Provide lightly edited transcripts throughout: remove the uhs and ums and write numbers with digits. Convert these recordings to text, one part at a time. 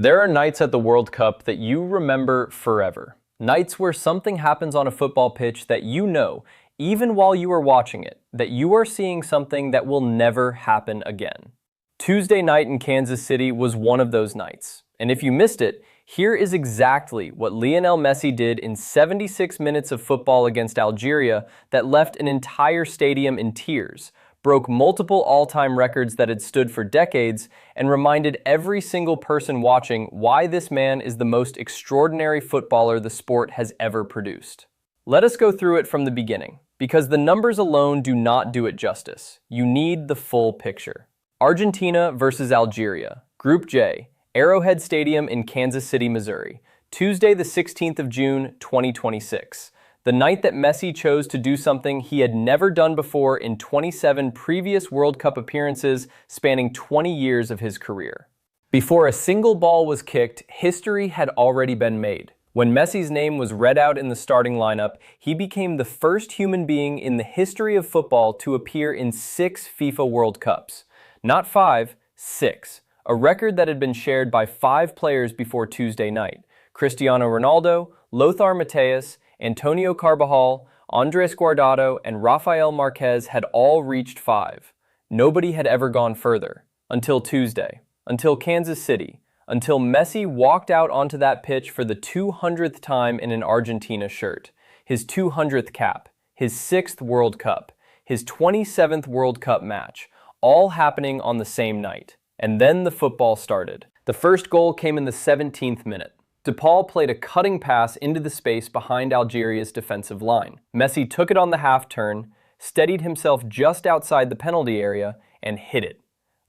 There are nights at the World Cup that you remember forever. Nights where something happens on a football pitch that you know, even while you are watching it, that you are seeing something that will never happen again. Tuesday night in Kansas City was one of those nights. And if you missed it, here is exactly what Lionel Messi did in 76 minutes of football against Algeria that left an entire stadium in tears, broke multiple all-time records that had stood for decades, and reminded every single person watching why this man is the most extraordinary footballer the sport has ever produced. Let us go through it from the beginning, because the numbers alone do not do it justice. You need the full picture. Argentina versus Algeria, Group J, Arrowhead Stadium in Kansas City, Missouri, Tuesday the 16th of June, 2026. The night that Messi chose to do something he had never done before in 27 previous World Cup appearances spanning 20 years of his career. Before a single ball was kicked, history had already been made. When Messi's name was read out in the starting lineup, he became the first human being in the history of football to appear in 6 FIFA World Cups. Not 5, 6. A record that had been shared by 5 players before Tuesday night: Cristiano Ronaldo, Lothar Matthäus, Antonio Carvajal, Andres Guardado, and Rafael Marquez had all reached 5. Nobody had ever gone further. Until Tuesday. Until Kansas City. Until Messi walked out onto that pitch for the 200th time in an Argentina shirt. His 200th cap. His 6th World Cup. His 27th World Cup match. All happening on the same night. And then the football started. The first goal came in the 17th minute. DePaul played a cutting pass into the space behind Algeria's defensive line. Messi took it on the half turn, steadied himself just outside the penalty area, and hit it.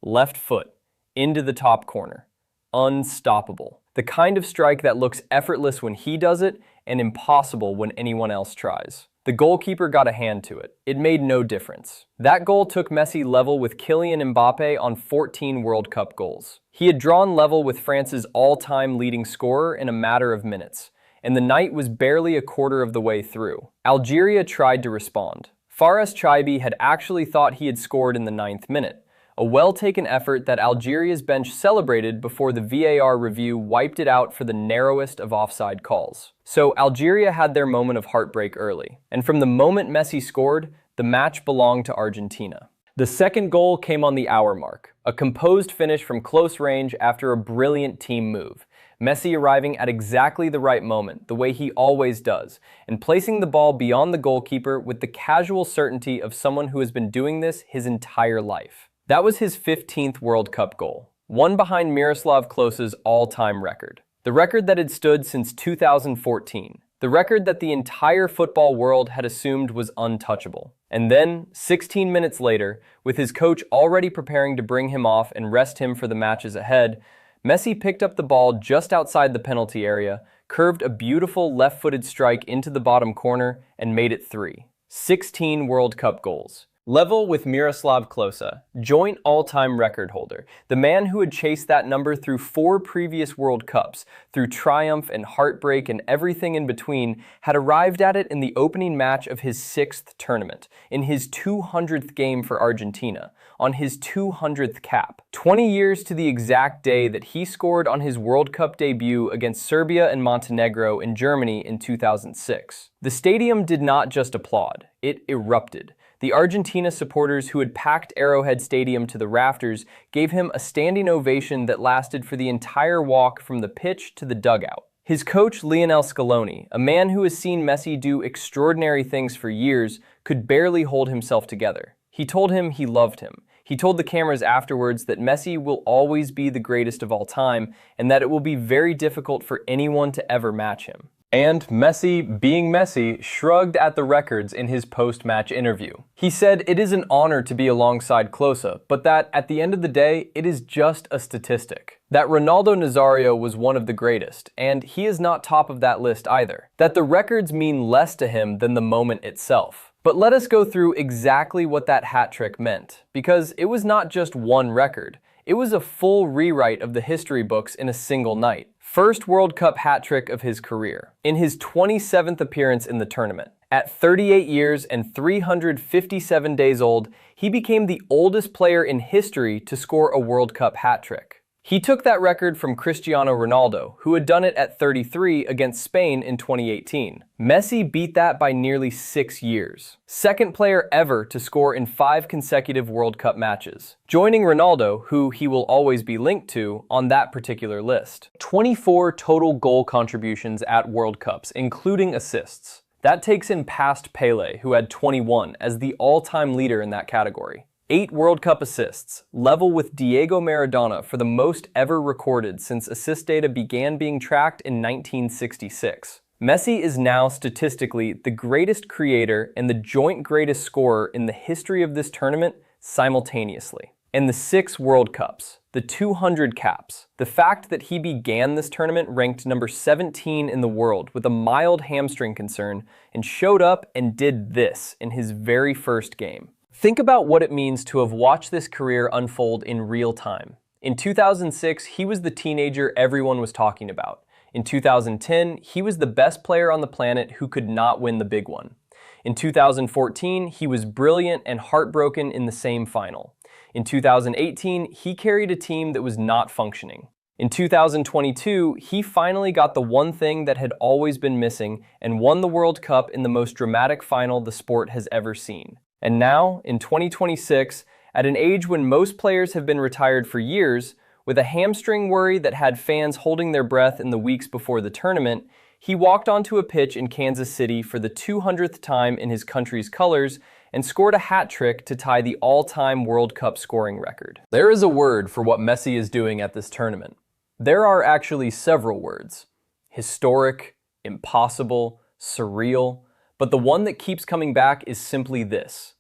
Left foot, into the top corner. Unstoppable. The kind of strike that looks effortless when he does it, and impossible when anyone else tries. The goalkeeper got a hand to it. It made no difference. That goal took Messi level with Kylian Mbappe on 14 World Cup goals. He had drawn level with France's all-time leading scorer in a matter of minutes, and the night was barely a quarter of the way through. Algeria tried to respond. Fares Chaibi had actually thought he had scored in the 9th minute, a well-taken effort that Algeria's bench celebrated before the VAR review wiped it out for the narrowest of offside calls. So Algeria had their moment of heartbreak early, and from the moment Messi scored, the match belonged to Argentina. The second goal came on the hour mark, a composed finish from close range after a brilliant team move. Messi arriving at exactly the right moment, the way he always does, and placing the ball beyond the goalkeeper with the casual certainty of someone who has been doing this his entire life. That was his 15th World Cup goal, one behind Miroslav Klose's all-time record. The record that had stood since 2014. The record that the entire football world had assumed was untouchable. And then, 16 minutes later, with his coach already preparing to bring him off and rest him for the matches ahead, Messi picked up the ball just outside the penalty area, curved a beautiful left-footed strike into the bottom corner, and made it 3. 16 World Cup goals. Level with Miroslav Klose, joint all-time record holder, the man who had chased that number through 4 previous World Cups, through triumph and heartbreak and everything in between, had arrived at it in the opening match of his 6th tournament, in his 200th game for Argentina, on his 200th cap. 20 years to the exact day that he scored on his World Cup debut against Serbia and Montenegro in Germany in 2006. The stadium did not just applaud, it erupted. The Argentina supporters who had packed Arrowhead Stadium to the rafters gave him a standing ovation that lasted for the entire walk from the pitch to the dugout. His coach, Lionel Scaloni, a man who has seen Messi do extraordinary things for years, could barely hold himself together. He told him he loved him. He told the cameras afterwards that Messi will always be the greatest of all time and that it will be very difficult for anyone to ever match him. And Messi, being Messi, shrugged at the records in his post-match interview. He said it is an honor to be alongside Klose, but that at the end of the day, it is just a statistic. That Ronaldo Nazario was one of the greatest, and he is not top of that list either. That the records mean less to him than the moment itself. But let us go through exactly what that hat trick meant, because it was not just one record. It was a full rewrite of the history books in a single night. First World Cup hat trick of his career. In his 27th appearance in the tournament. At 38 years and 357 days old, he became the oldest player in history to score a World Cup hat trick. He took that record from Cristiano Ronaldo, who had done it at 33 against Spain in 2018. Messi beat that by nearly 6 years. Second player ever to score in 5 consecutive World Cup matches, joining Ronaldo, who he will always be linked to, on that particular list. 24 total goal contributions at World Cups, including assists. That takes in past Pelé, who had 21, as the all-time leader in that category. 8 World Cup assists, level with Diego Maradona for the most ever recorded since assist data began being tracked in 1966. Messi is now statistically the greatest creator and the joint greatest scorer in the history of this tournament simultaneously. And the 6 World Cups, the 200 caps, the fact that he began this tournament ranked number 17 in the world with a mild hamstring concern and showed up and did this in his very first game. Think about what it means to have watched this career unfold in real time. In 2006, he was the teenager everyone was talking about. In 2010, he was the best player on the planet who could not win the big one. In 2014, he was brilliant and heartbroken in the same final. In 2018, he carried a team that was not functioning. In 2022, he finally got the one thing that had always been missing and won the World Cup in the most dramatic final the sport has ever seen. And now, in 2026, at an age when most players have been retired for years, with a hamstring worry that had fans holding their breath in the weeks before the tournament, he walked onto a pitch in Kansas City for the 200th time in his country's colors and scored a hat trick to tie the all-time World Cup scoring record. There is a word for what Messi is doing at this tournament. There are actually several words: historic, impossible, surreal, but the one that keeps coming back is simply this: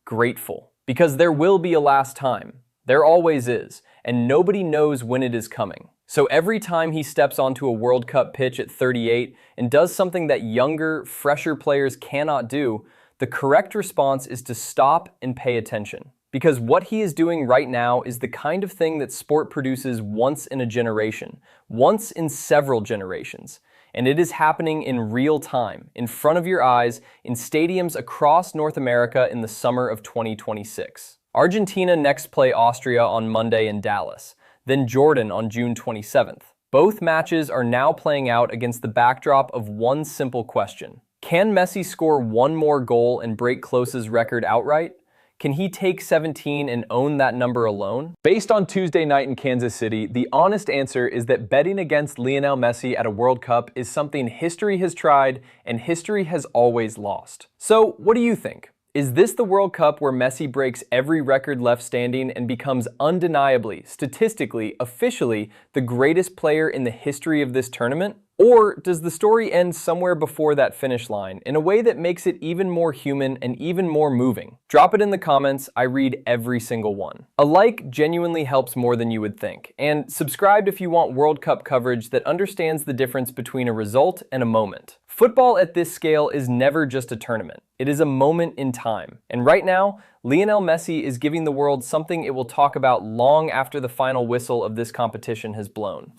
grateful. Because there will be a last time. There always is, and nobody knows when it is coming. So every time he steps onto a World Cup pitch at 38 and does something that younger, fresher players cannot do, the correct response is to stop and pay attention. Because what he is doing right now is the kind of thing that sport produces once in a generation, once in several generations. And it is happening in real time, in front of your eyes, in stadiums across North America in the summer of 2026. Argentina next play Austria on Monday in Dallas, then Jordan on June 27th. Both matches are now playing out against the backdrop of one simple question: can Messi score one more goal and break Klose's record outright? Can he take 17 and own that number alone? Based on Tuesday night in Kansas City, the honest answer is that betting against Lionel Messi at a World Cup is something history has tried and history has always lost. So, what do you think? Is this the World Cup where Messi breaks every record left standing and becomes undeniably, statistically, officially the greatest player in the history of this tournament? Or does the story end somewhere before that finish line in a way that makes it even more human and even more moving? Drop it in the comments. I read every single one. A like genuinely helps more than you would think. And subscribe if you want World Cup coverage that understands the difference between a result and a moment. Football at this scale is never just a tournament. It is a moment in time. And right now, Lionel Messi is giving the world something it will talk about long after the final whistle of this competition has blown.